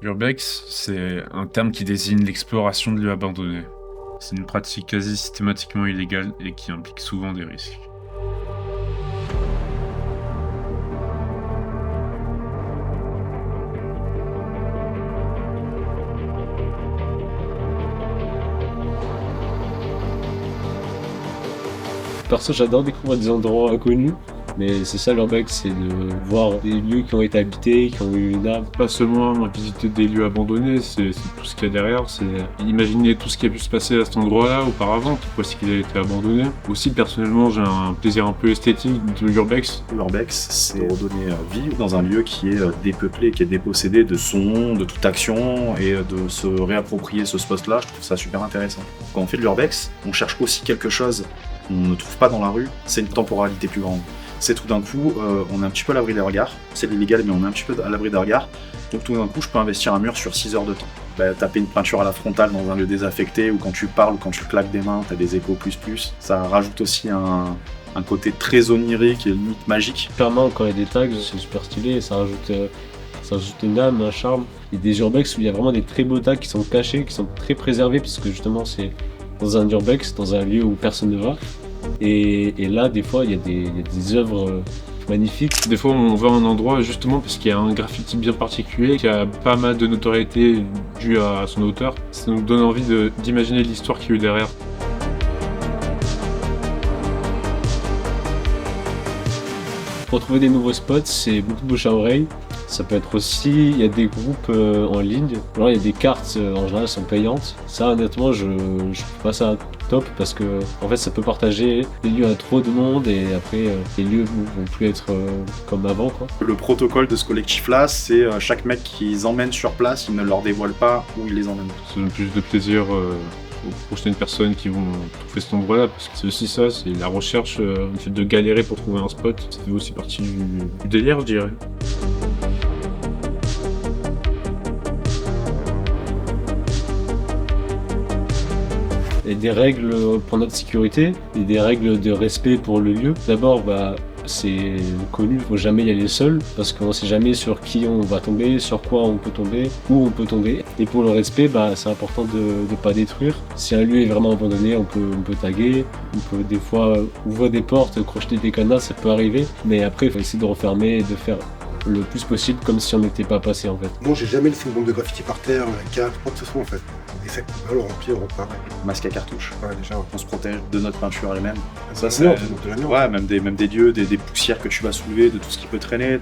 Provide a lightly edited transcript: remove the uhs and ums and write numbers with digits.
L'urbex, c'est un terme qui désigne l'exploration de lieux abandonnés. C'est une pratique quasi systématiquement illégale et qui implique souvent des risques. Perso, j'adore découvrir des endroits inconnus, mais c'est ça l'urbex, c'est de voir des lieux qui ont été habités, qui ont eu une âme. Pas seulement visiter des lieux abandonnés, c'est tout ce qu'il y a derrière, c'est imaginer tout ce qui a pu se passer à cet endroit-là auparavant, pourquoi est-ce qu'il a été abandonné. Aussi, personnellement, j'ai un plaisir un peu esthétique de l'urbex. L'urbex, c'est redonner vie dans un lieu qui est dépeuplé, qui est dépossédé de son, de toute action, et de se réapproprier ce spot-là, je trouve ça super intéressant. Quand on fait de l'urbex, on cherche aussi quelque chose qu'on ne trouve pas dans la rue, c'est une temporalité plus grande. C'est tout d'un coup, on est un petit peu à l'abri des regards, c'est illégal mais on est un petit peu à l'abri des regards, donc tout d'un coup je peux investir un mur sur 6 heures de temps. Taper une peinture à la frontale dans un lieu désaffecté, ou quand tu parles ou quand tu claques des mains, t'as des échos plus, ça rajoute aussi un côté très onirique et limite magique. Clairement, quand il y a des tags, c'est super stylé, et ça rajoute une âme, un charme. Il y a des urbex où il y a vraiment des très beaux tags qui sont cachés, qui sont très préservés, parce que justement c'est dans un urbex, dans un lieu où personne ne va. Et là, des fois, il y a des œuvres magnifiques. Des fois, on va à un endroit justement parce qu'il y a un graffiti bien particulier, qui a pas mal de notoriété due à son auteur. Ça nous donne envie d'imaginer l'histoire qu'il y a eu derrière. Pour trouver des nouveaux spots, c'est beaucoup de bouche à oreille. Ça peut être aussi, il y a des groupes en ligne, alors il y a des cartes en général sont payantes. Ça honnêtement je trouve pas ça top parce que en fait ça peut partager les lieux à trop de monde et après les lieux vont plus être comme avant quoi. Le protocole de ce collectif-là, c'est chaque mec qu'ils emmènent sur place, ils ne leur dévoilent pas où ils les emmènent. Ça donne plus de plaisir aux prochaines personnes qui vont trouver cet endroit-là, parce que c'est aussi ça, c'est la recherche, le fait de galérer pour trouver un spot, ça fait aussi partie du délire je dirais. Il y a des règles pour notre sécurité et des règles de respect pour le lieu. D'abord, c'est connu, il ne faut jamais y aller seul parce qu'on ne sait jamais sur qui on va tomber, sur quoi on peut tomber, où on peut tomber. Et pour le respect, c'est important de ne pas détruire. Si un lieu est vraiment abandonné, on peut taguer, on peut des fois ouvrir des portes, crocheter des cadenas, ça peut arriver. Mais après, il faut essayer de refermer et de faire le plus possible comme si on n'était pas passé en fait. Bon, j'ai jamais laissé une bombe de graffiti par terre, un cadre, quoi que ce soit en fait. Et ça, alors on pire, on repart. Masque à cartouche. Ouais, déjà. On se protège de notre peinture elle-même. Ça, c'est de la merde. Ouais, même des lieux, des poussières que tu vas soulever, de tout ce qui peut traîner.